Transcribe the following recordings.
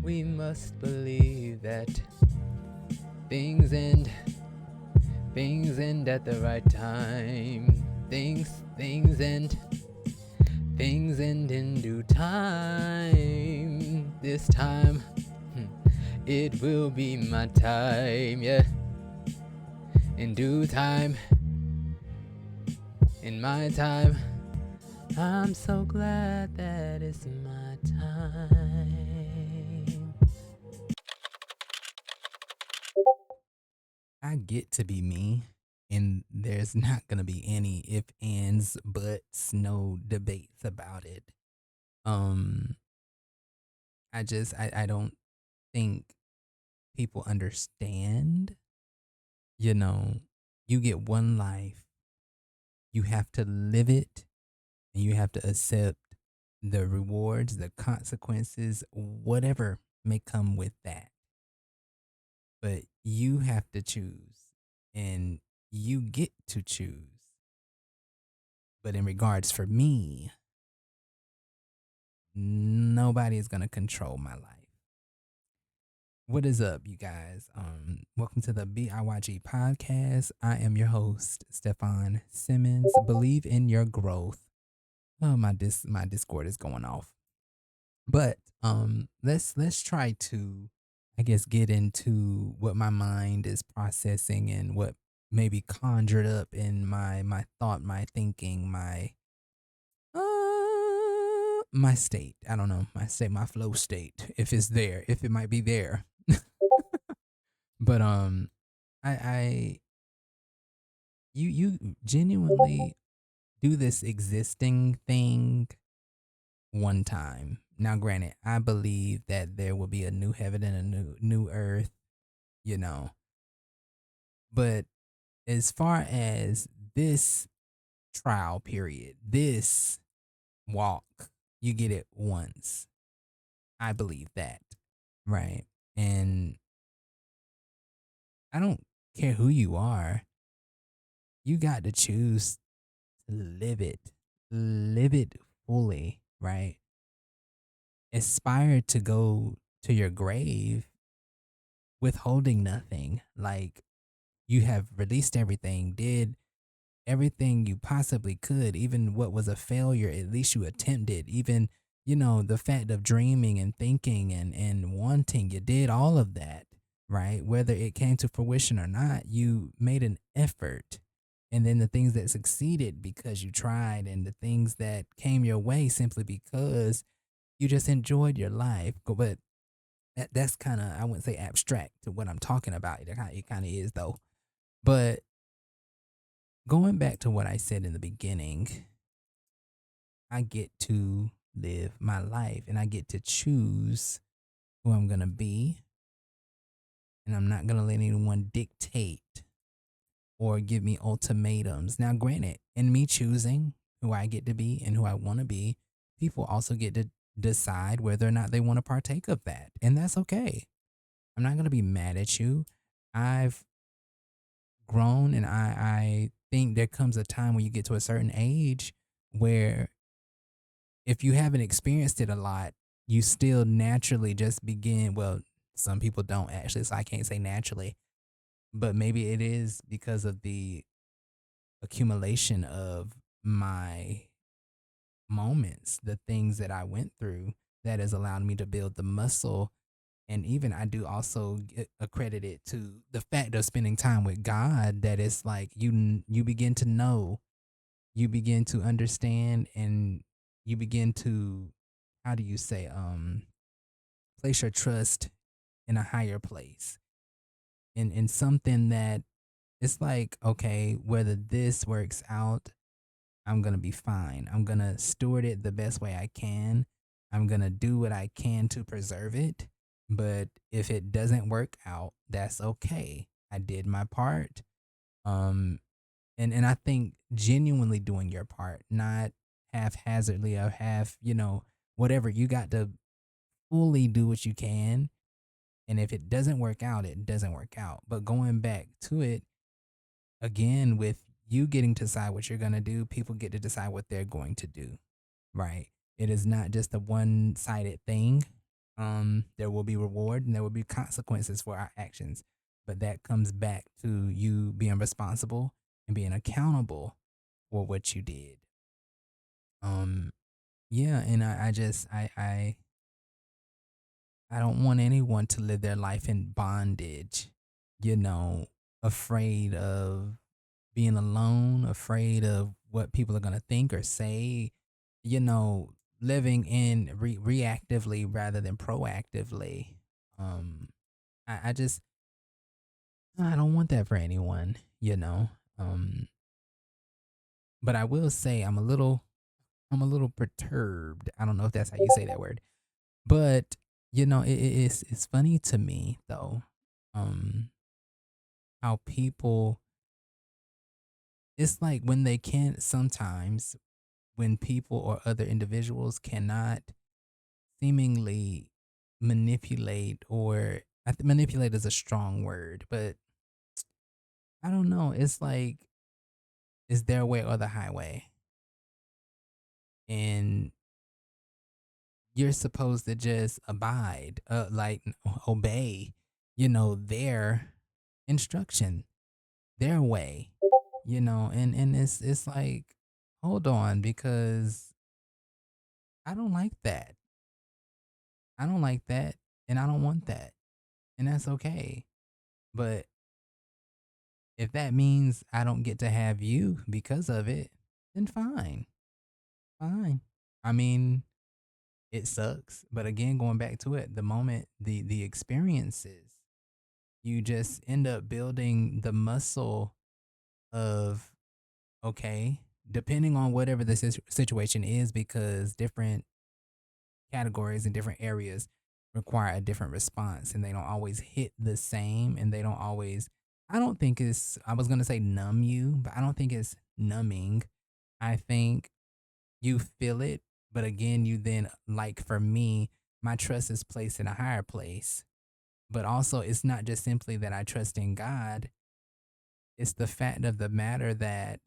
We must believe that things end, things end at the right time. Things end, things end in due time. This time, it will be my time, yeah. In due time, in my time. I'm so glad that it's my time. I get to be me, and there's not gonna be any if, ands, buts, no debates about it. Um, I don't think people understand. You know, you get one life, you have to live it, and you have to accept the rewards, the consequences, whatever may come with that. But you have to choose, and you get to choose. But in regards for me, nobody is gonna control my life. What is up, you guys? Welcome to the BIYG podcast. I am your host, Stefan Simmons. Believe in your growth. Oh, my Discord is going off. But let's try to, I guess, get into what my mind is processing and what maybe conjured up in my thought, my thinking, my state. I don't know, my state, my flow state, if it's there, if it might be there. But I you genuinely do this existing thing one time. Now, granted, I believe that there will be a new heaven and a new earth, you know. But as far as this trial period, this walk, you get it once. I believe that, right? And I don't care who you are. You got to choose to live it fully, right? Aspire to go to your grave withholding nothing. Like, you have released everything, did everything you possibly could, even what was a failure, at least you attempted. Even, the fact of dreaming and thinking and wanting, you did all of that, right? Whether it came to fruition or not, you made an effort. And then the things that succeeded because you tried, and the things that came your way simply because you just enjoyed your life. But that's kind of, I wouldn't say abstract to what I'm talking about. It kind of is though. But going back to what I said in the beginning, I get to live my life and I get to choose who I'm going to be. And I'm not going to let anyone dictate or give me ultimatums. Now, granted, in me choosing who I get to be and who I want to be, people also get to decide whether or not they want to partake of that. And that's okay. I'm not going to be mad at you. I've grown, and I think there comes a time when you get to a certain age where if you haven't experienced it a lot, you still naturally just begin. Well, some people don't actually, so I can't say naturally, but maybe it is because of the accumulation of my moments, the things that I went through that has allowed me to build the muscle. And even I do also accredit it to the fact of spending time with God, that it's like you begin to know, you begin to understand, and you begin to, how do you say, place your trust in a higher place, in something that it's like, okay, whether this works out, I'm gonna be fine. I'm gonna steward it the best way I can. I'm gonna do what I can to preserve it. But if it doesn't work out, that's okay. I did my part. Um, and I think genuinely doing your part, not haphazardly or whatever. You got to fully do what you can. And if it doesn't work out, it doesn't work out. But going back to it again, with you getting to decide what you're gonna do, people get to decide what they're going to do. Right? It is not just a one sided thing. There will be reward and there will be consequences for our actions. But that comes back to you being responsible and being accountable for what you did. Um, yeah, and I don't want anyone to live their life in bondage, you know, afraid of being alone, afraid of what people are going to think or say, you know, living in reactively rather than proactively. Um, I just, I don't want that for anyone, you know. Um, but I will say I'm a little perturbed. I don't know if that's how you say that word, but you know, it's funny to me though, um, how people. It's like when they can't sometimes when people or other individuals cannot seemingly manipulate or manipulate is a strong word, but I don't know. It's like it's their way or the highway, and you're supposed to just abide, like obey, you know, their instruction, their way, you know, and it's like, hold on, because I don't like that. I don't like that, and I don't want that, and that's okay. But if that means I don't get to have you because of it, then fine, fine. I mean, it sucks, but again, going back to it, the moment the experiences, you just end up building the muscle of okay, depending on whatever the situation is, because different categories in different areas require a different response and they don't always hit the same and they don't always I don't think it's I was going to say numb you, but I don't think it's numbing. I think you feel it, but again, you then like for me, my trust is placed in a higher place. But also it's not just simply that I trust in God, it's the fact of the matter that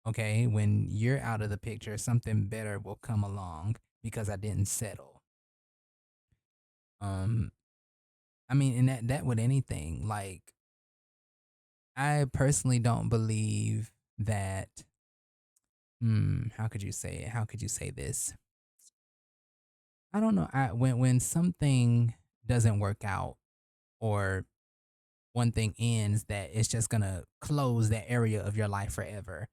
okay, when you're out of the picture, something better will come along because I didn't settle. Um I mean, and that with anything, like I personally don't believe that. How could you say it? How could you say this? I don't know. When something doesn't work out or one thing ends, that it's just gonna close that area of your life forever.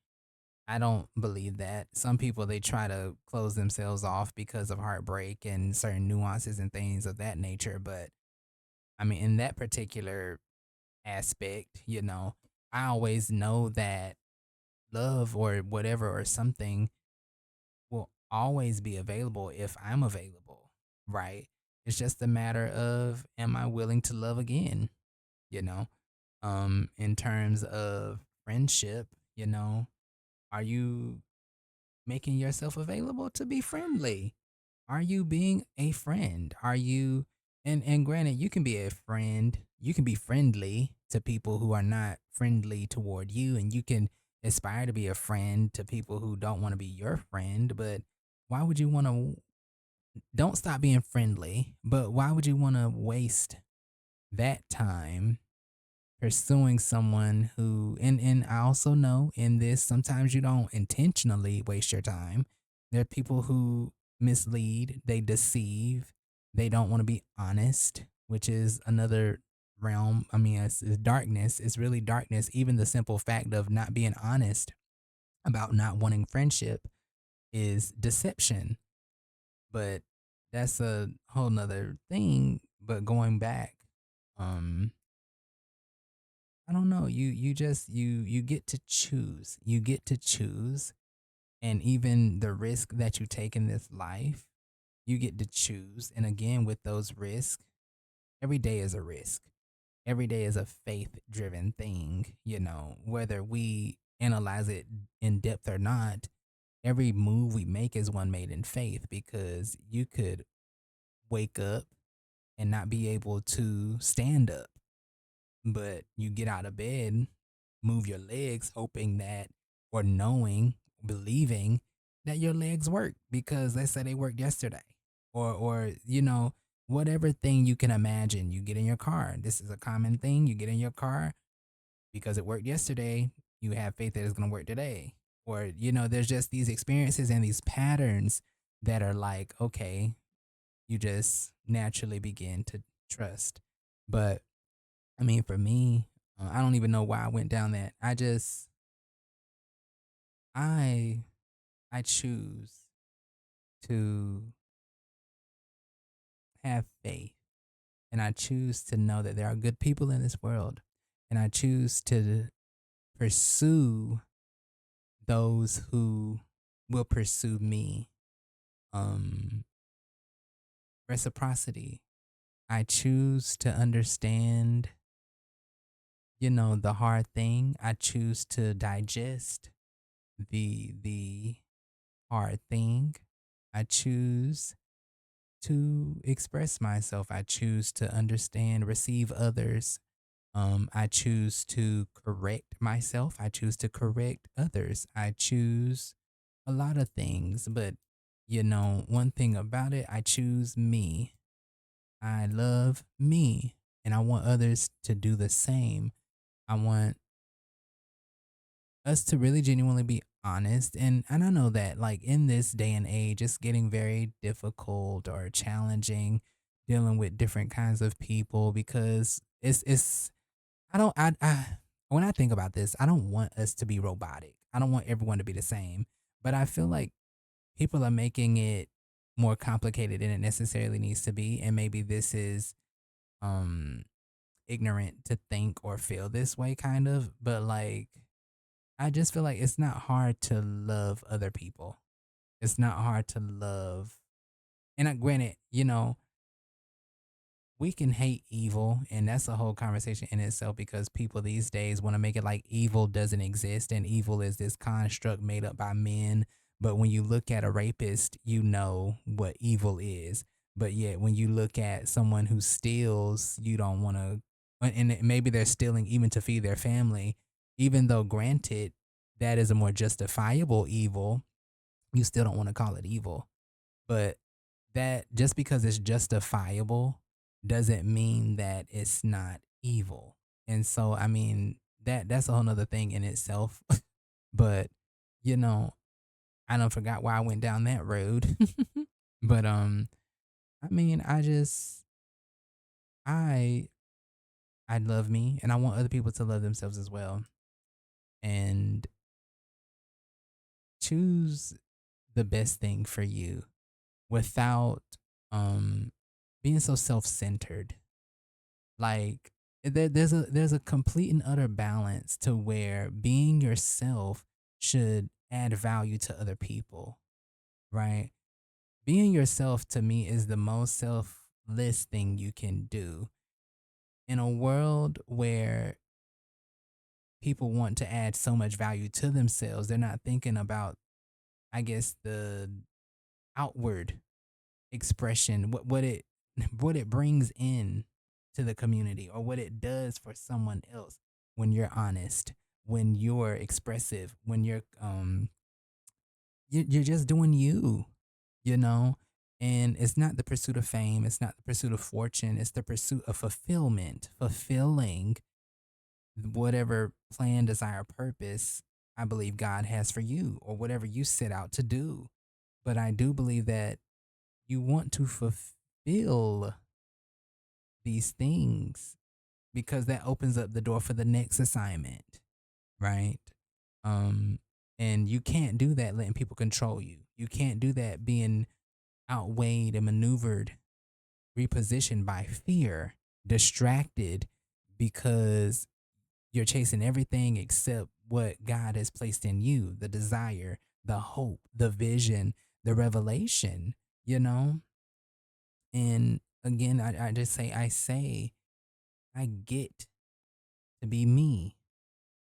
I don't believe that. Some people they try to close themselves off because of heartbreak and certain nuances and things of that nature. But I mean, in that particular aspect, you know, I always know that love or whatever or something will always be available if I'm available, right? It's just a matter of am I willing to love again, you know? In terms of friendship, you know, are you making yourself available to be friendly? Are you being a friend? Are you and granted you can be a friend, you can be friendly to people who are not friendly toward you and you can aspire to be a friend to people who don't want to be your friend, but why would you want to don't stop being friendly, but why would you want to waste that time pursuing someone who and I also know in this sometimes you don't intentionally waste your time. There are people who mislead, they deceive, they don't want to be honest, which is another realm. I mean, it's darkness. It's really darkness. Even the simple fact of not being honest about not wanting friendship is deception. But that's a whole nother thing. But going back, um, I don't know. You just you get to choose. You get to choose, and even the risk that you take in this life, you get to choose. And again, with those risks, every day is a risk. Every day is a faith-driven thing. You know, whether we analyze it in depth or not, every move we make is one made in faith because you could wake up and not be able to stand up, but you get out of bed, move your legs, hoping that, or knowing, believing that your legs work because they said they worked yesterday, or you know, whatever thing you can imagine. You get in your car. This is a common thing. You get in your car because it worked yesterday. You have faith that it's going to work today. Or, there's just these experiences and these patterns that are like, okay, you just naturally begin to trust. But I mean, for me, I don't even know why I went down that. I, I choose to have faith, and I choose to know that there are good people in this world, and I choose to pursue those who will pursue me. Um, Reciprocity. I choose to understand, the hard thing. I choose to digest the hard thing. I choose to express myself. I choose to understand, receive others. I choose to correct myself. I choose to correct others. I choose a lot of things, but one thing about it, I choose me. I love me, and I want others to do the same. I want us to really genuinely be honest. And I know that, like, in this day and age, it's getting very difficult or challenging dealing with different kinds of people, because it's I don't I when I think about this, I don't want us to be robotic. I don't want everyone to be the same. But I feel like people are making it more complicated than it necessarily needs to be. And maybe this is um ignorant to think or feel this way, kind of. But like, I just feel like it's not hard to love other people. It's not hard to love. And granted, we can hate evil, and that's a whole conversation in itself, because people these days want to make it like evil doesn't exist and evil is this construct made up by men. But when you look at a rapist, you know what evil is. But yet when you look at someone who steals, you don't want to, and maybe they're stealing even to feed their family, even though granted that is a more justifiable evil, you still don't want to call it evil. But that, just because it's justifiable doesn't mean that it's not evil. And so, I mean, that's a whole nother thing in itself. But, you know, I don't forgot why I went down that road. But I mean, I I love me, and I want other people to love themselves as well. And choose the best thing for you without um being so self-centered. Like, there's a complete and utter balance to where being yourself should add value to other people, right? Being yourself, to me, is the most selfless thing you can do. In a world where people want to add so much value to themselves, they're not thinking about, I guess, the outward expression, what it brings in to the community, or what it does for someone else. When you're honest, when you're expressive, when you're just doing you, you know. And it's not the pursuit of fame, it's not the pursuit of fortune, it's the pursuit of fulfillment, fulfilling whatever plan, desire, purpose I believe God has for you, or whatever you set out to do. But I do believe that you want to fulfill these things, because that opens up the door for the next assignment, right? Um, and you can't do that letting people control you. You can't do that being outweighed and maneuvered, repositioned by fear, distracted, because you're chasing everything except what God has placed in you, the desire, the hope, the vision, the revelation, you know? And again, I just say, I get to be me.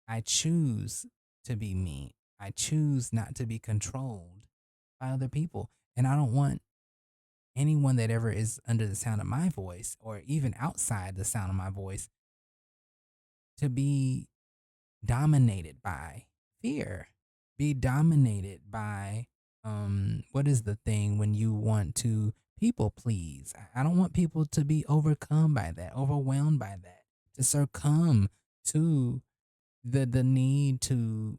I choose to be me. I choose not to be controlled by other people. And I don't want anyone that ever is under the sound of my voice, or even outside the sound of my voice, to be dominated by fear, be dominated by what is the thing when you want to people please. I don't want people to be overcome by that, overwhelmed by that, to succumb to the need to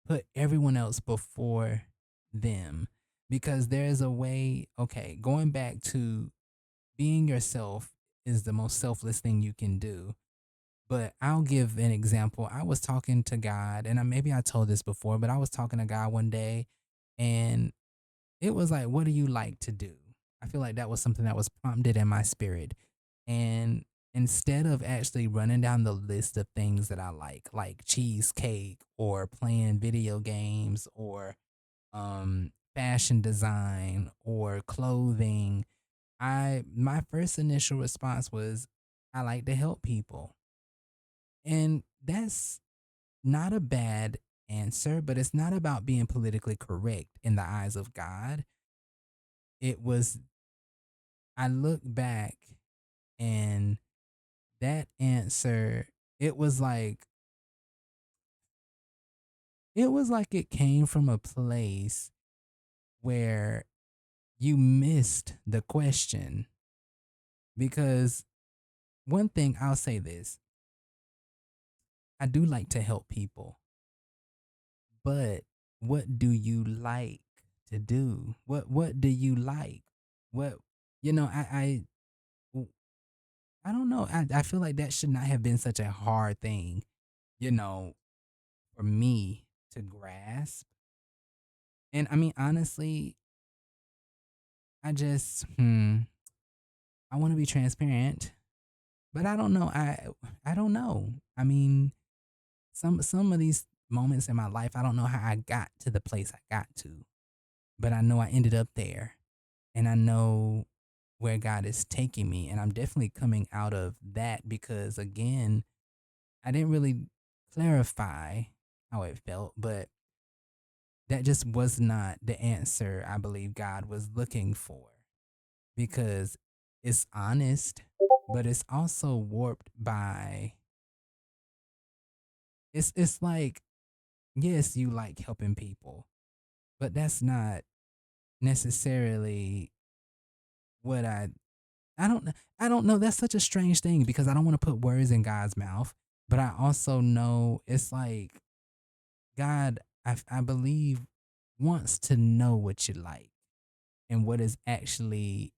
put everyone else before them. Because there's a way, okay, going back to being yourself is the most selfless thing you can do. But I'll give an example. I was talking to God, and maybe I told this before, but I was talking to God one day, and it was like, what do you like to do? I feel like that was something that was prompted in my spirit. And instead of actually running down the list of things that I like cheesecake or playing video games or fashion design or clothing, I my first initial response was I like to help people. And that's not a bad answer, but it's not about being politically correct in the eyes of God. It was, I look back and that answer, it was like, it was like it came from a place where you missed the question. Because one thing I'll say this, I do like to help people, but what do you like to do? What do you like? What, you know, I don't know. I feel like that should not have been such a hard thing, you know, for me to grasp. And I mean, honestly, I just, I want to be transparent, but I don't know. I don't know. I mean, some of these moments in my life, I don't know how I got to the place I got to, but I know I ended up there, and I know where God is taking me, and I'm definitely coming out of that because again, I didn't really clarify how it felt, but that just was not the answer I believe God was looking for because it's honest, but it's also warped by, it's like, yes, you like helping people, but that's not necessarily what I don't I don't know. That's such a strange thing because I don't want to put words in God's mouth, but I also know it's like God, I believe, wants to know what you like and what is actually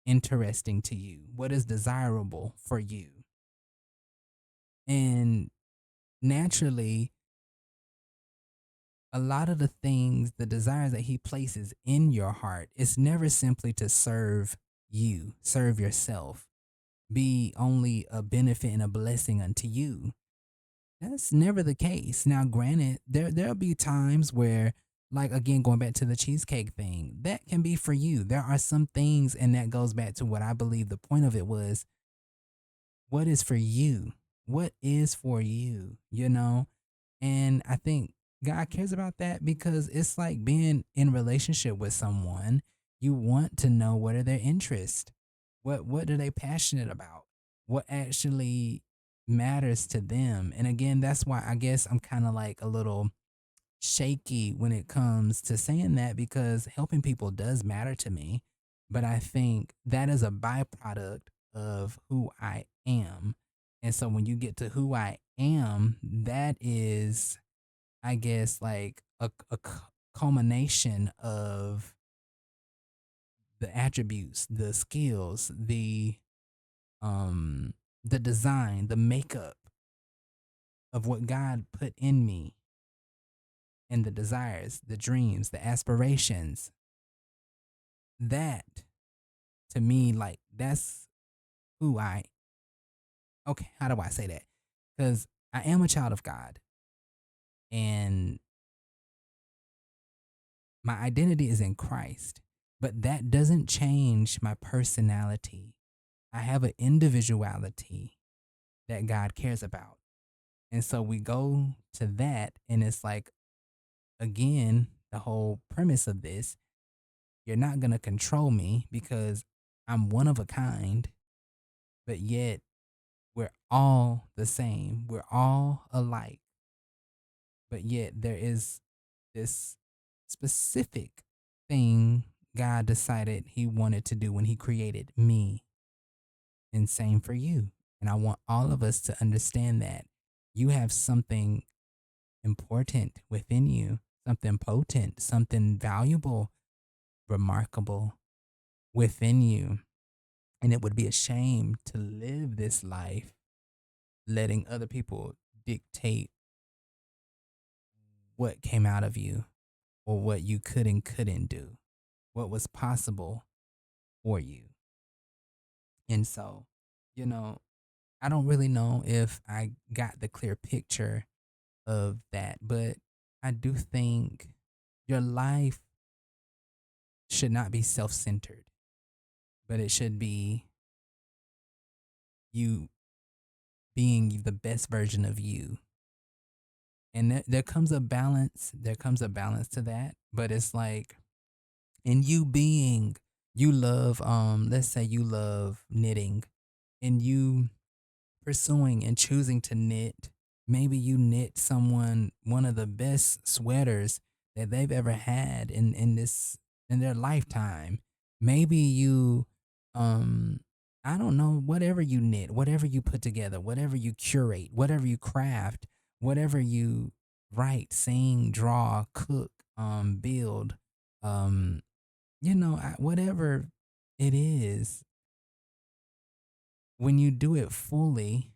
interesting to you, what is desirable for you. And naturally, a lot of the things, the desires that he places in your heart, it's never simply to serve you, serve yourself, be only a benefit and a blessing unto you. That's never the case. Now, granted, there'll be times where, like again, going back to the cheesecake thing, that can be for you. There are some things, and that goes back to what I believe the point of it was. What is for you? What is for you? You know, and I think God cares about that because it's like being in relationship with someone. You want to know what are their interests, what are they passionate about, what actually matters to them. And again, that's why I guess I'm kind of like a little shaky when it comes to saying that because helping people does matter to me. But I think that is a byproduct of who I am. And so when you get to who I am, that is, I guess, like culmination of the attributes, the skills, um the design, the makeup of what God put in me and the desires, the dreams, the aspirations. That to me, like that's who I, okay, how do I say that? Because I am a child of God and my identity is in Christ, but that doesn't change my personality. I have an individuality that God cares about. And so we go to that, and it's like, again, the whole premise of this, you're not going to control me because I'm one of a kind, but yet we're all the same. We're all alike, but yet there is this specific thing God decided he wanted to do when he created me. And same for you. And I want all of us to understand that you have something important within you, something potent, something valuable, remarkable within you. And it would be a shame to live this life letting other people dictate what came out of you or what you could and couldn't do, what was possible for you. And so, you know, I don't really know if I got the clear picture of that, but I do think your life should not be self centered, but it should be you being the best version of you. And there comes a balance. There comes a balance to that. But it's like, in you being, you love, let's say you love knitting, and you pursuing and choosing to knit. Maybe you knit someone one of the best sweaters that they've ever had in their lifetime. Maybe you um I don't know, whatever you knit, whatever you put together, whatever you curate, whatever you craft, whatever you write, sing, draw, cook, build, um whatever it is, when you do it fully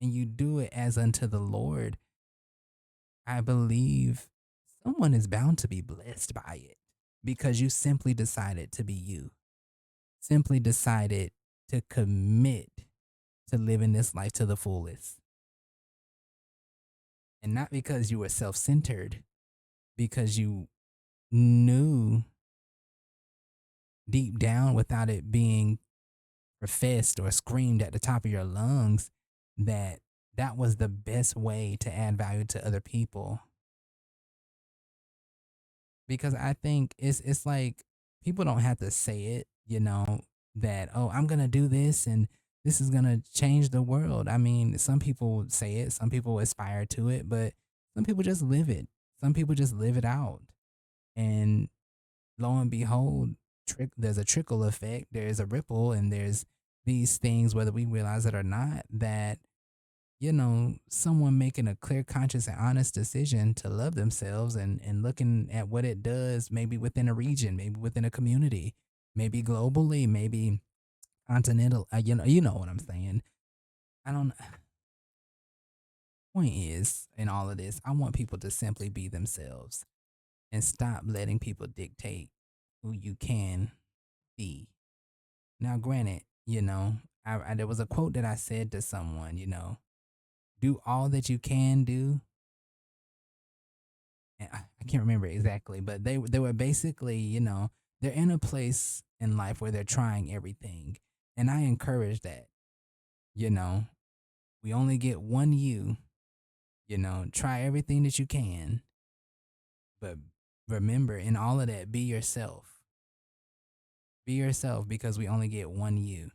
and you do it as unto the Lord, I believe someone is bound to be blessed by it because you simply decided to be you, simply decided to commit to living this life to the fullest. And not because you were self centered, because you knew deep down without it being professed or screamed at the top of your lungs that that was the best way to add value to other people. Because I think it's like people don't have to say it, that oh, I'm going to do this and this is going to change the world. I mean, some people say it, some people aspire to it, but some people just live it. Some people just live it out. And lo and behold, there's a trickle effect, there's a ripple, and there's these things, whether we realize it or not, that someone making a clear, conscious, and honest decision to love themselves and looking at what it does, maybe within a region, maybe within a community, maybe globally, maybe continental. You know what I'm saying. I don't. Point is, in all of this, I want people to simply be themselves and stop letting people dictate who you can be. Now, granted, there was a quote that I said to someone, do all that you can do. And I can't remember exactly, but they were basically, they're in a place in life where they're trying everything. And I encourage that, you know, we only get one you, try everything that you can, but remember in all of that, be yourself. Be yourself because we only get one you.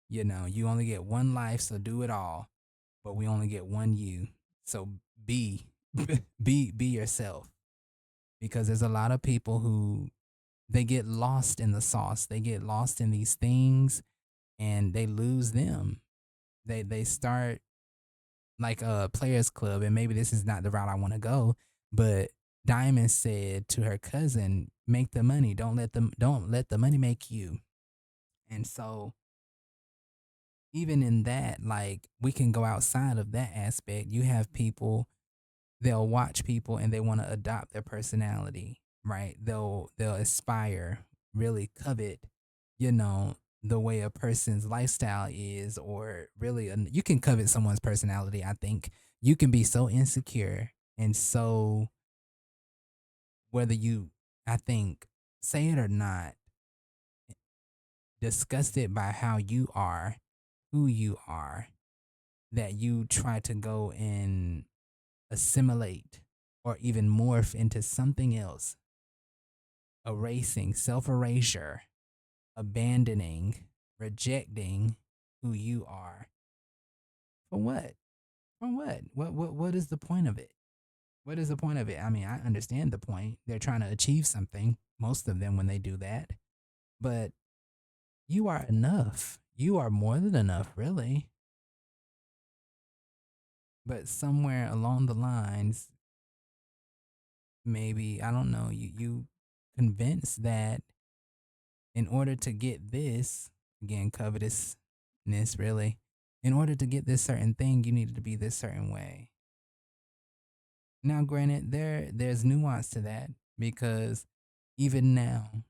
You only get one life, so do it all, but we only get one you. So be be yourself because there's a lot of people who they get lost in the sauce. They get lost in these things and they lose them. They start like a players club and maybe this is not the route I want to go, but Diamond said to her cousin, "Make the money. Don't let the money make you." And so even in that, like we can go outside of that aspect. You have people, they'll watch people and they want to adopt their personality, right? They'll aspire, really covet, you know, the way a person's lifestyle is, or really, you can covet someone's personality. I think you can be so insecure and so, whether you, I think, say it or not, disgusted by how you are, who you are, that you try to go and assimilate or even morph into something else, erasing, self erasure, abandoning, rejecting who you are. For what? For what? What is the point of it? What is the point of it? I mean, I understand the point. They're trying to achieve something, most of them when they do that. But you are enough. You are more than enough, really. But somewhere along the lines, maybe, I don't know, you convinced that in order to get this, again, covetousness, really, in order to get this certain thing, you needed to be this certain way. Now, granted, there's nuance to that because even now,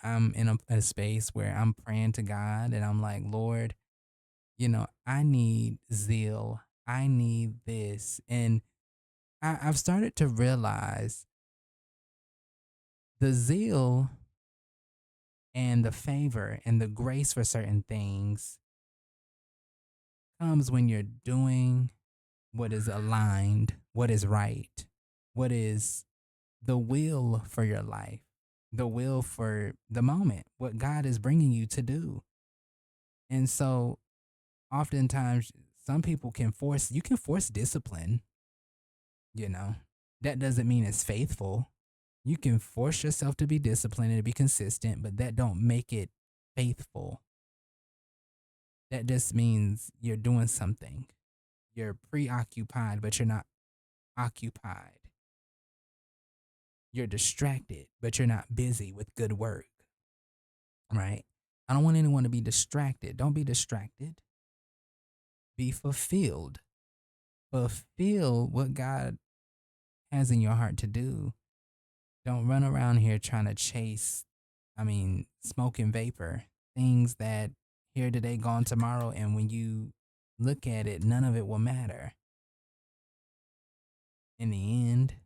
I'm in a space where I'm praying to God and I'm like, Lord, I need zeal. I need this. And I've started to realize the zeal and the favor and the grace for certain things comes when you're doing what is aligned, what is right, what is the will for your life, the will for the moment, what God is bringing you to do. And so oftentimes some people you can force discipline, you know. That doesn't mean it's faithful. You can force yourself to be disciplined and to be consistent, but that don't make it faithful. That just means you're doing something. You're preoccupied, but you're not occupied. You're distracted, but you're not busy with good work, right? I don't want anyone to be distracted. Don't be distracted. Be fulfilled. Fulfill what God has in your heart to do. Don't run around here trying to chase, smoke and vapor, things that here today, gone tomorrow. And when you look at it, none of it will matter in the end.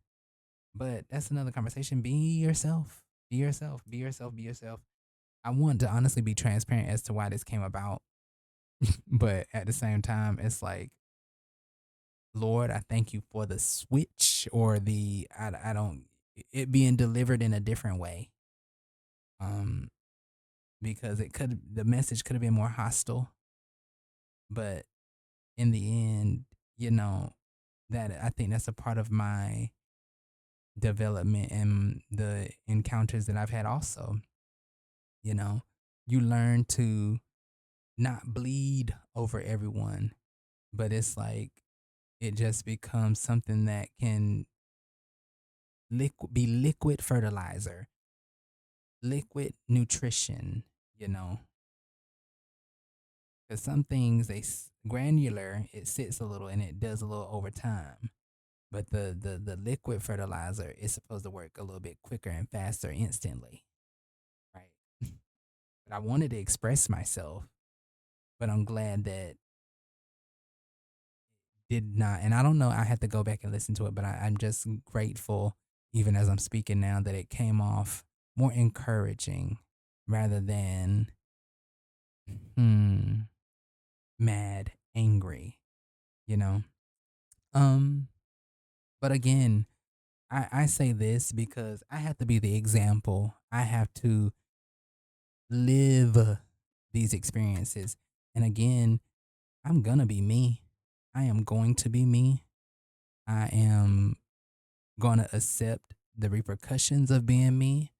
But that's another conversation. Be yourself. Be yourself. Be yourself. Be yourself. I want to honestly be transparent as to why this came about. But at the same time, it's like, Lord, I thank you for the switch or I don't, it being delivered in a different way. Um, because the message could have been more hostile, but in the end, you know, that I think that's a part of my development and the encounters that I've had also. You know, you learn to not bleed over everyone, but it's like it just becomes something that can be liquid fertilizer, liquid nutrition, you know. Because some things granular, it sits a little and it does a little over time. But the liquid fertilizer is supposed to work a little bit quicker and faster instantly, right? But I wanted to express myself, but I'm glad that did not. And I don't know, I had to go back and listen to it, but I'm just grateful, even as I'm speaking now, that it came off more encouraging rather than hmm, mad, angry, you know? Um, but again, I say this because I have to be the example. I have to live these experiences. And again, I'm gonna be me. I am going to be me. I am gonna accept the repercussions of being me,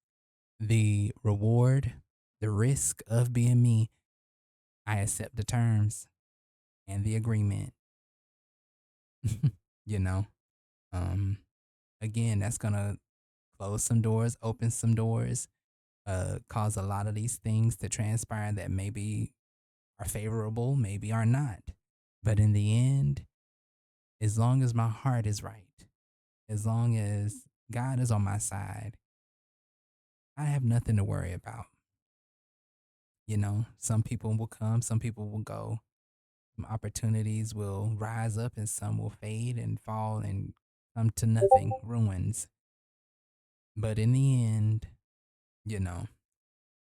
the reward, the risk of being me. I accept the terms and the agreement. you know, um, again, that's gonna close some doors, open some doors, cause a lot of these things to transpire that maybe are favorable, maybe are not. But in the end, as long as my heart is right, as long as God is on my side, I have nothing to worry about. Some people will come, some people will go. Some opportunities will rise up and some will fade and fall and come to nothing, ruins. But in the end, you know,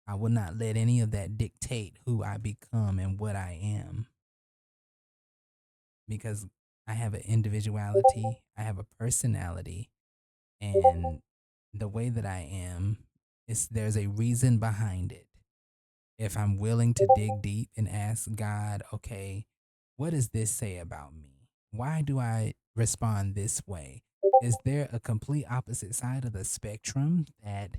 I will not let any of that dictate who I become and what I am because I have an individuality, I have a personality, and the way that I am there's a reason behind it. If I'm willing to dig deep and ask God, okay, what does this say about me? Why do I respond this way? Is there a complete opposite side of the spectrum that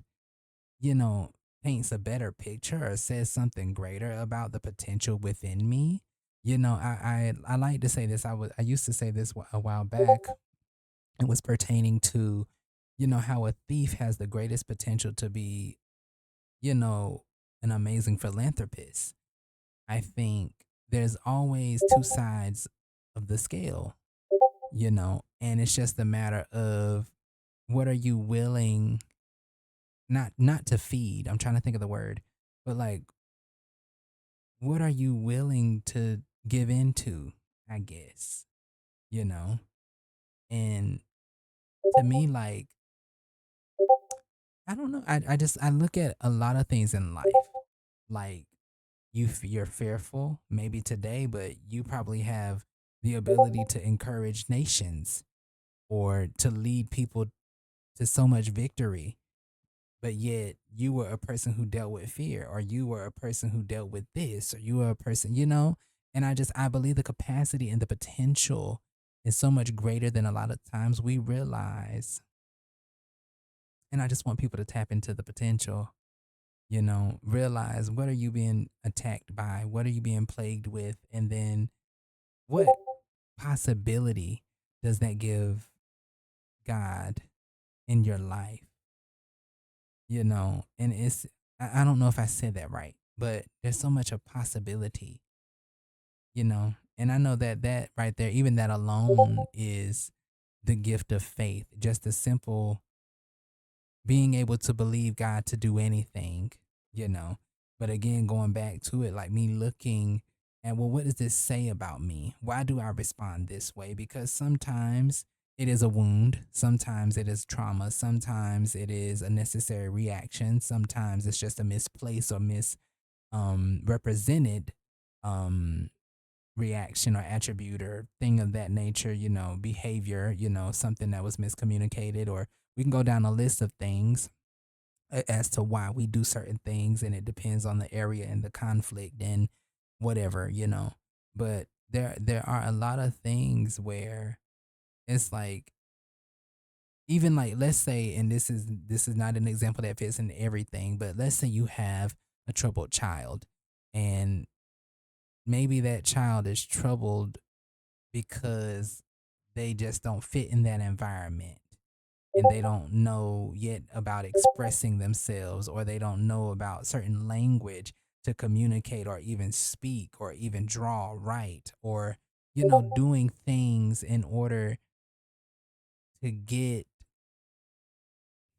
you know, paints a better picture or says something greater about the potential within me. I like to say this. I used to say this a while back. It was pertaining to, how a thief has the greatest potential to be, you know, an amazing philanthropist. I think there's always two sides of the scale, and it's just a matter of what are you willing not to feed. I'm trying to think of the word, but like what are you willing to give into, I guess, you know? And to me, like, I don't know. I look at a lot of things in life. Like you're fearful maybe today, but you probably have the ability to encourage nations or to lead people to so much victory. But yet you were a person who dealt with fear, or you were a person who dealt with this, or you were a person, and I believe the capacity and the potential is so much greater than a lot of times we realize. And I just want people to tap into the potential, realize what are you being attacked by? What are you being plagued with? And then what possibility does that give God in your life? And I don't know if I said that right, but there's so much of possibility, and I know that that right there, even that alone is the gift of faith, just a simple being able to believe God to do anything, you know. But again, going back to it, like me looking at, well, what does this say about me? Why do I respond this way? Because sometimes it is a wound, sometimes it is trauma, sometimes it is a necessary reaction, sometimes it's just a misplaced or represented um reaction or attribute or thing of that nature, behavior, something that was miscommunicated, or we can go down a list of things as to why we do certain things, and it depends on the area and the conflict and whatever. But there are a lot of things where it's like, even like, let's say, and this is not an example that fits in everything, but let's say you have a troubled child, and maybe that child is troubled because they just don't fit in that environment, and they don't know yet about expressing themselves, or they don't know about certain language to communicate or even speak or even draw, write, or doing things in order to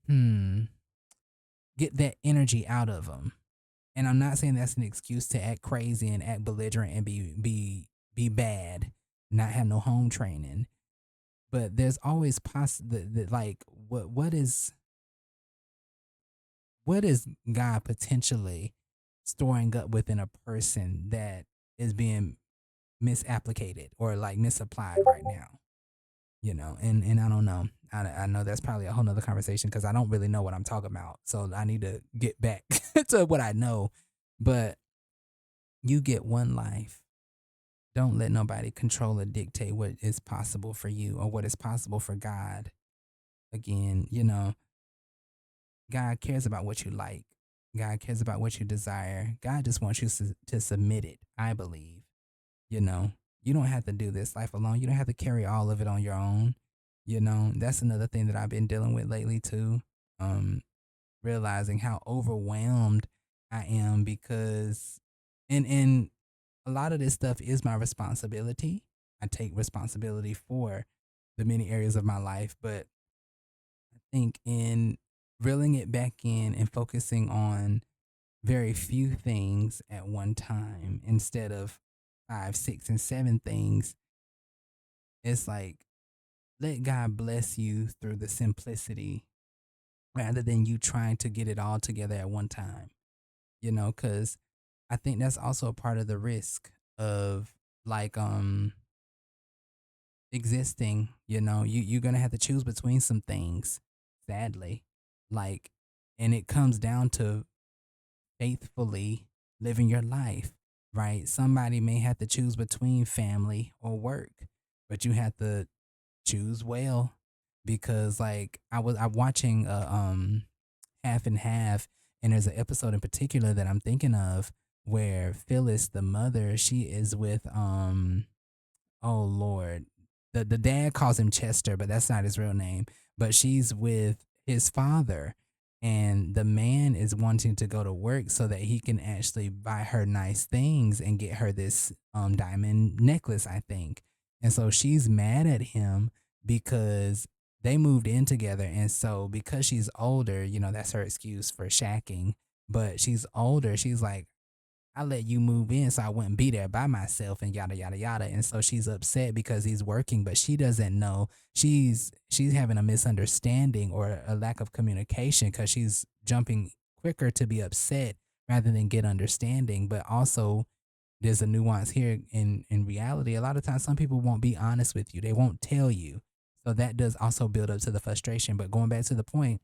hmm get that energy out of them. And I'm not saying that's an excuse to act crazy and act belligerent and be bad, not have no home training. But there's always like, what is God potentially storing up within a person that is being misapplicated or like misapplied right now, and I don't know. I know that's probably a whole nother conversation because I don't really know what I'm talking about. So I need to get back to what I know. But you get one life. Don't let nobody control or dictate what is possible for you or what is possible for God. Again, God cares about what you like. God cares about what you desire. God just wants you to submit it, I believe. You know, you don't have to do this life alone. You don't have to carry all of it on your own. That's another thing that I've been dealing with lately too. Um, Realizing how overwhelmed I am because, and a lot of this stuff is my responsibility. I take responsibility for the many areas of my life, but I think in reeling it back in and focusing on very few things at one time instead of five, six, and seven things, it's like, let God bless you through the simplicity rather than you trying to get it all together at one time, because I think that's also a part of the risk of like existing. You're gonna have to choose between some things, sadly. Like, and it comes down to faithfully living your life, right? Somebody may have to choose between family or work, but you have to choose well, because like I'm watching half and half, And there's an episode in particular that I'm thinking of where Phyllis, the mother, she is with oh Lord. The dad calls him Chester, but that's not his real name. But she's with his father, and the man is wanting to go to work so that he can actually buy her nice things and get her this diamond necklace, I think. And so she's mad at him because they moved in together, and so because she's older, that's her excuse for shacking. But she's older, she's like, I let you move in so I wouldn't be there by myself and yada yada yada. And so she's upset because he's working, but she doesn't know she's having a misunderstanding or a lack of communication because she's jumping quicker to be upset rather than get understanding. But also there's a nuance here in reality. A lot of times some people won't be honest with you. They won't tell you. So that does also build up to the frustration. But going back to the point,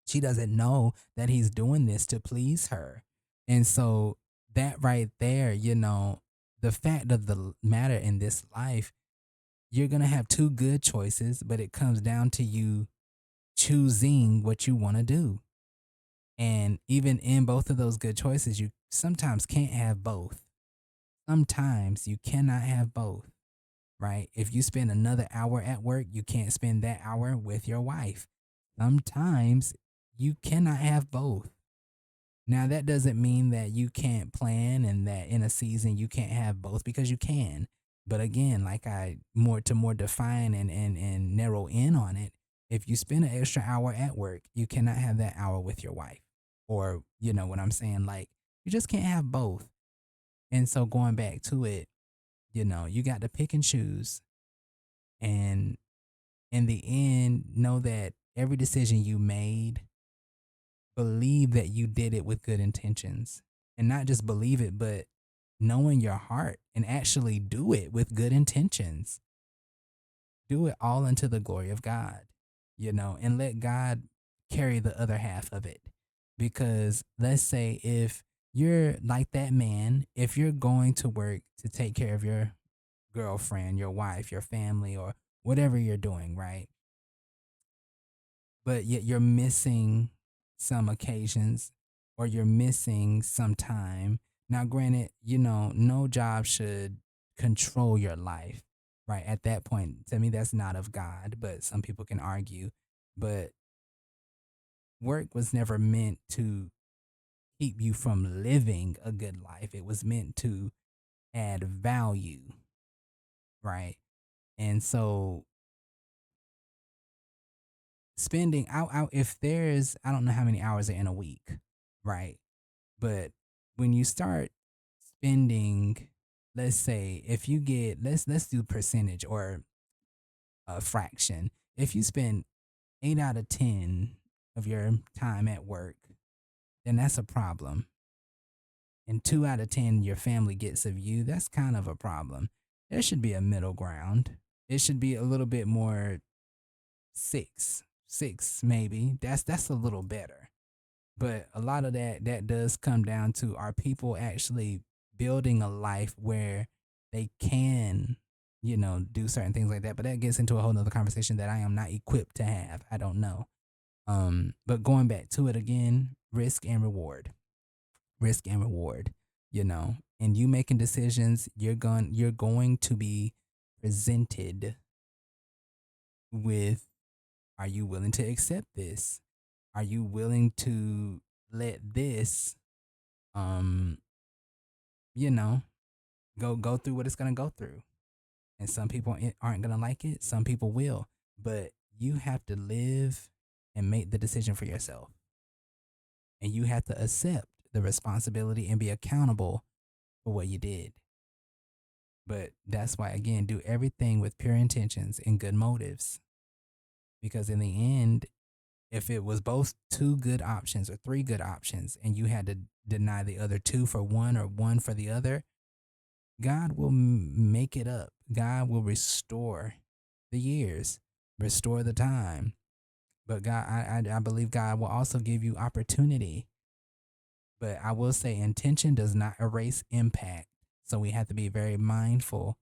she doesn't know that he's doing this to please her. And so that right there, the fact of the matter in this life, you're going to have two good choices, but it comes down to you choosing what you want to do. And even in both of those good choices, you sometimes can't have both. Sometimes you cannot have both, right? If you spend another hour at work, you can't spend that hour with your wife. Sometimes you cannot have both. Now that doesn't mean that you can't plan and that in a season you can't have both, because you can. But again, like I more define and narrow in on it, if you spend an extra hour at work, you cannot have that hour with your wife. Or, you know what I'm saying? Like you just can't have both. And so going back to it, you got to pick and choose. And in the end, know that every decision you made, believe that you did it with good intentions. And not just believe it, but know in your heart and actually do it with good intentions. Do it all unto the glory of God, and let God carry the other half of it. Because let's say if you're like that man, if you're going to work to take care of your girlfriend, your wife, your family, or whatever you're doing, right? But yet you're missing some occasions or you're missing some time. Now, granted, no job should control your life, right? At that point, to me, that's not of God, but some people can argue. But work was never meant to keep you from living a good life, it was meant to add value, right? And so spending out if there's, I don't know how many hours are in a week, right? But when you start spending, let's say if you get, let's do percentage or a fraction. If you spend 8 out of 10 of your time at work, then that's a problem. And 2 out of 10 your family gets of you, that's kind of a problem. There should be a middle ground. It should be a little bit more 6 maybe. That's a little better. But a lot of that does come down to, are people actually building a life where they can, do certain things like that. But that gets into a whole nother conversation that I am not equipped to have. I don't know. But going back to it again, risk and reward. Risk and reward, And you making decisions, you're going to be presented with, are you willing to accept this? Are you willing to let this um you know go through what it's going to go through? And some people aren't going to like it, some people will, but you have to live and make the decision for yourself, and you have to accept the responsibility and be accountable for what you did. But that's why, again, do everything with pure intentions and good motives, because in the end, if it was both two good options or three good options and you had to deny the other two for one or one for the other, God will make it up. God will restore the years, restore the time. But God, I believe God will also give you opportunity. But I will say intention does not erase impact. So we have to be very mindful,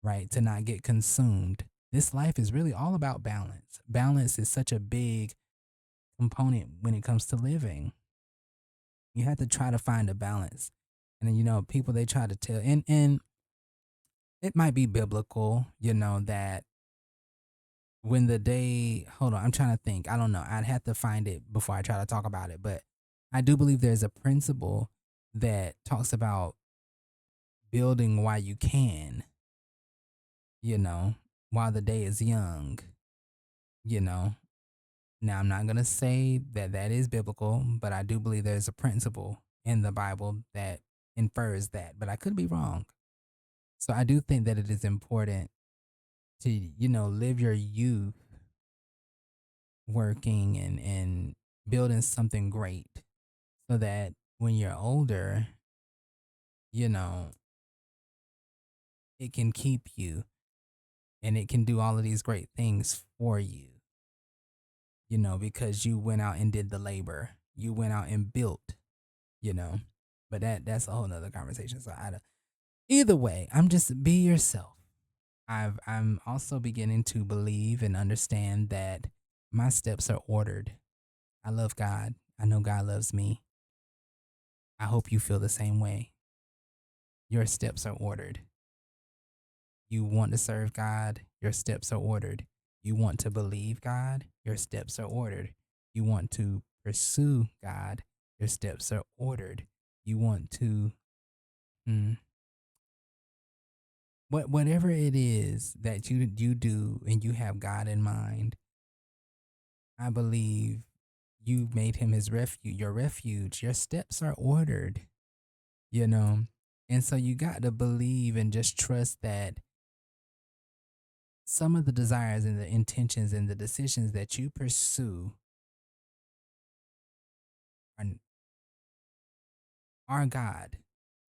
right, to not get consumed. This life is really all about balance. Balance is such a big component when it comes to living. You have to try to find a balance. And then, people they try to tell, and it might be biblical, that when the day, hold on, I'm trying to think. I don't know. I'd have to find it before I try to talk about it. But I do believe there's a principle that talks about building while you can, you know, while the day is young, you know. Now, I'm not going to say that that is biblical, but I do believe there's a principle in the Bible that infers that, but I could be wrong. So I do think that it is important to, live your youth working and building something great so that when you're older, you know, it can keep you and it can do all of these great things for you, because you went out and did the labor. You went out and built, you know. But that's a whole nother conversation. So either way, I'm just be yourself. I'm also beginning to believe and understand that my steps are ordered. I love God. I know God loves me. I hope you feel the same way. Your steps are ordered. You want to serve God, your steps are ordered. You want to believe God, your steps are ordered. You want to pursue God, your steps are ordered. You want to mm, whatever it is that you do and you have God in mind. I believe you made him his refuge, your refuge. Your steps are ordered, you know. And so you got to believe and just trust that some of the desires and the intentions and the decisions that you pursue are, are God.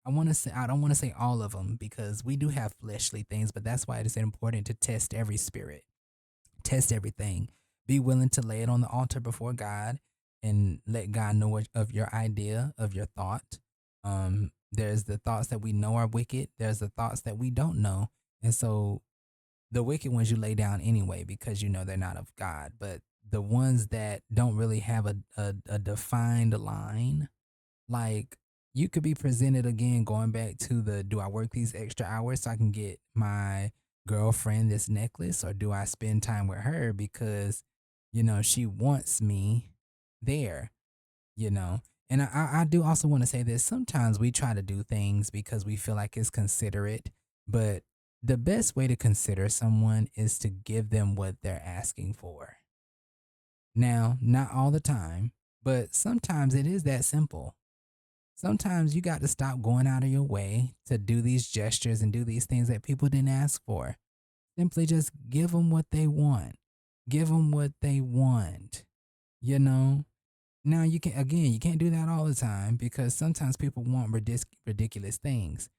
I don't want to say all of them because we do have fleshly things, but that's why it is important to test every spirit, test everything. Be willing to lay it on the altar before God and let God know of your idea, of your thought. There's the thoughts that we know are wicked. There's the thoughts that we don't know. And so the wicked ones you lay down anyway because you know they're not of God. But the ones that don't really have a defined line, like you could be presented again going back to the do I work these extra hours so I can get my girlfriend this necklace or do I spend time with her because, she wants me there, you know? And I do also want to say this. Sometimes we try to do things because we feel like it's considerate, but the best way to consider someone is to give them what they're asking for. Now, not all the time, but sometimes it is that simple. Sometimes you got to stop going out of your way to do these gestures and do these things that people didn't ask for. Simply just give them what they want. Give them what they want, you know? Now you can't do that all the time because sometimes people want ridiculous things.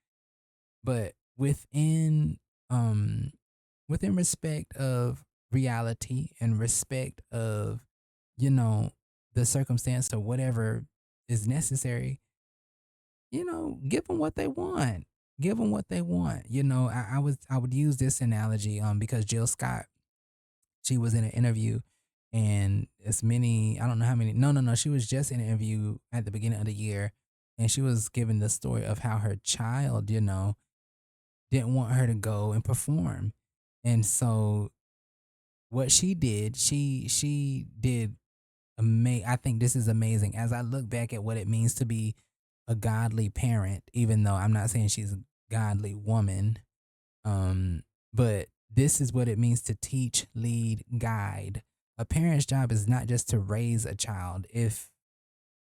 But um within respect of reality and respect of, you know, the circumstance or whatever is necessary, give them what they want. Give them what they want. I would use this analogy because Jill Scott, she was in an interview, and as many, I don't know how many, no, she was just in an interview at the beginning of the year, and she was giving the story of how her child, didn't want her to go and perform. And so what she did, she did I think this is amazing as I look back at what it means to be a godly parent, even though I'm not saying she's a godly woman. Um, but this is what it means to teach, lead, guide. A parent's job is not just to raise a child. If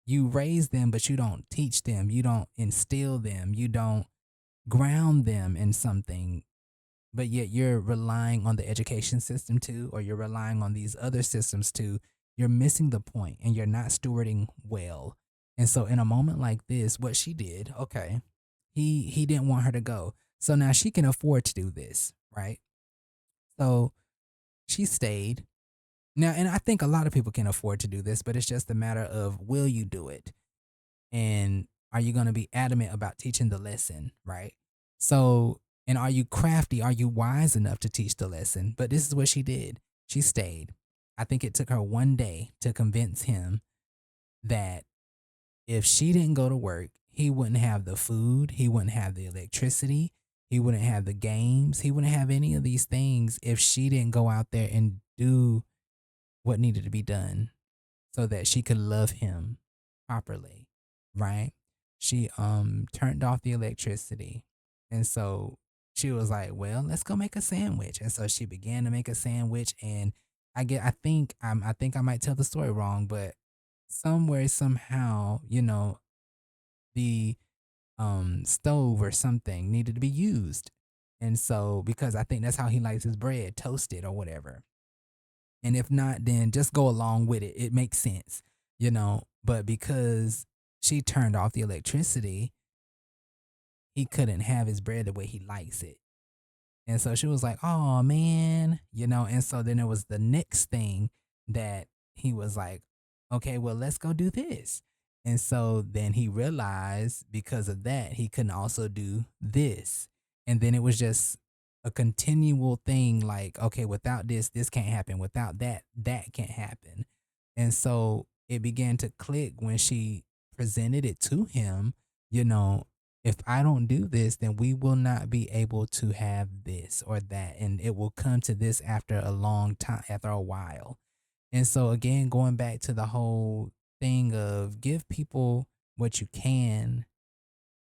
you raise them, but you don't teach them, you don't instill them, you don't ground them in something, but yet you're relying on the education system too, or you're relying on these other systems too, you're missing the point and you're not stewarding well. And so in a moment like this, what she did, okay, he didn't want her to go. So now she can afford to do this, right? So she stayed. Now, and I think a lot of people can afford to do this, but it's just a matter of will you do it? And are you going to be adamant about teaching the lesson, right? So, and are you crafty? Are you wise enough to teach the lesson? But this is what she did. She stayed. I think it took her one day to convince him that if she didn't go to work, he wouldn't have the food, he wouldn't have the electricity, he wouldn't have the games, he wouldn't have any of these things if she didn't go out there and do what needed to be done so that she could love him properly, right? She turned off the electricity. And so she was like, "Well, let's go make a sandwich." And so she began to make a sandwich, and I think I might tell the story wrong, but somewhere somehow, the stove or something needed to be used. And so because I think that's how he likes his bread, toasted or whatever. And if not, then just go along with it. It makes sense. But because she turned off the electricity, he couldn't have his bread the way he likes it. And so she was like, "Oh man." And so then it was the next thing that he was like, "Okay, well, let's go do this." And so then he realized because of that, he couldn't also do this. And then it was just a continual thing like, okay, without this, this can't happen. Without that, that can't happen. And so it began to click when she presented it to him, you know, if I don't do this, then we will not be able to have this or that. And it will come to this after a long time, after a while. And so, again, going back to the whole thing of give people what you can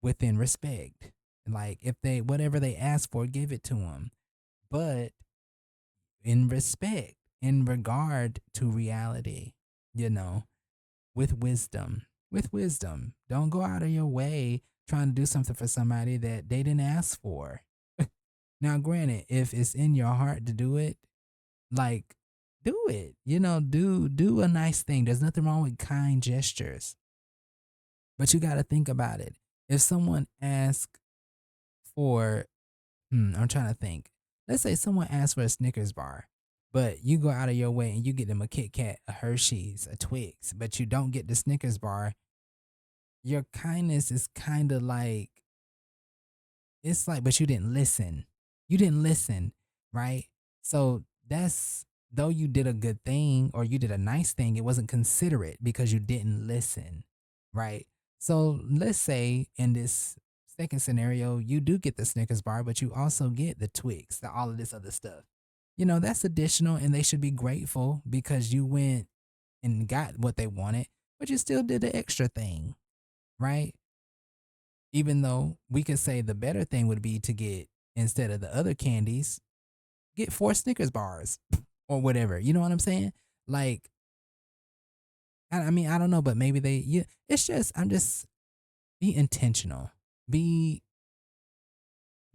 within respect. Like, if they, whatever they ask for, give it to them. But in respect, in regard to reality, you know, with wisdom. With wisdom. Don't go out of your way trying to do something for somebody that they didn't ask for. Now, granted, if it's in your heart to do it, like do it. Do a nice thing. There's nothing wrong with kind gestures. But you got to think about it. If someone asks for I'm trying to think. Let's say someone asks for a Snickers bar, but you go out of your way and you get them a Kit Kat, a Hershey's, a Twix, but you don't get the Snickers bar. Your kindness is kind of like, it's like, but you didn't listen. You didn't listen, right? So that's, though you did a good thing or you did a nice thing, it wasn't considerate because you didn't listen, right? So let's say in this second scenario, you do get the Snickers bar, but you also get the Twix, all of this other stuff. That's additional and they should be grateful because you went and got what they wanted, but you still did the extra thing, right? Even though we could say the better thing would be to get, instead of the other candies, get 4 Snickers bars or whatever. You know what I'm saying? Like, I mean, I don't know, but maybe it's just, I'm just, be intentional. Be,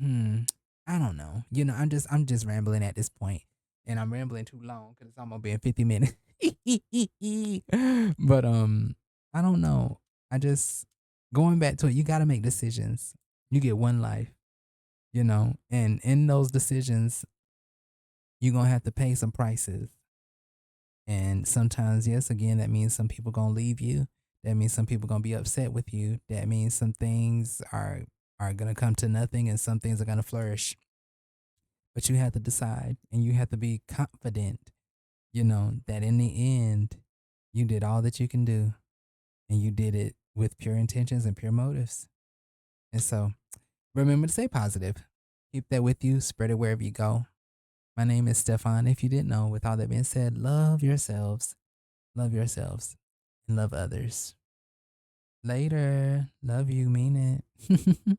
hmm, I don't know. I'm just rambling at this point, and I'm rambling too long because it's almost been 50 minutes. But I don't know. I just, going back to it, you got to make decisions. You get one life. And in those decisions, you're going to have to pay some prices. And sometimes, yes, again, that means some people going to leave you. That means some people going to be upset with you. That means some things are going to come to nothing and some things are going to flourish. But you have to decide and you have to be confident, that in the end, you did all that you can do and you did it with pure intentions and pure motives. And so remember to stay positive. Keep that with you, spread it wherever you go. My name is Stefan. If you didn't know, with all that being said, love yourselves, and love others. Later. Love you, mean it.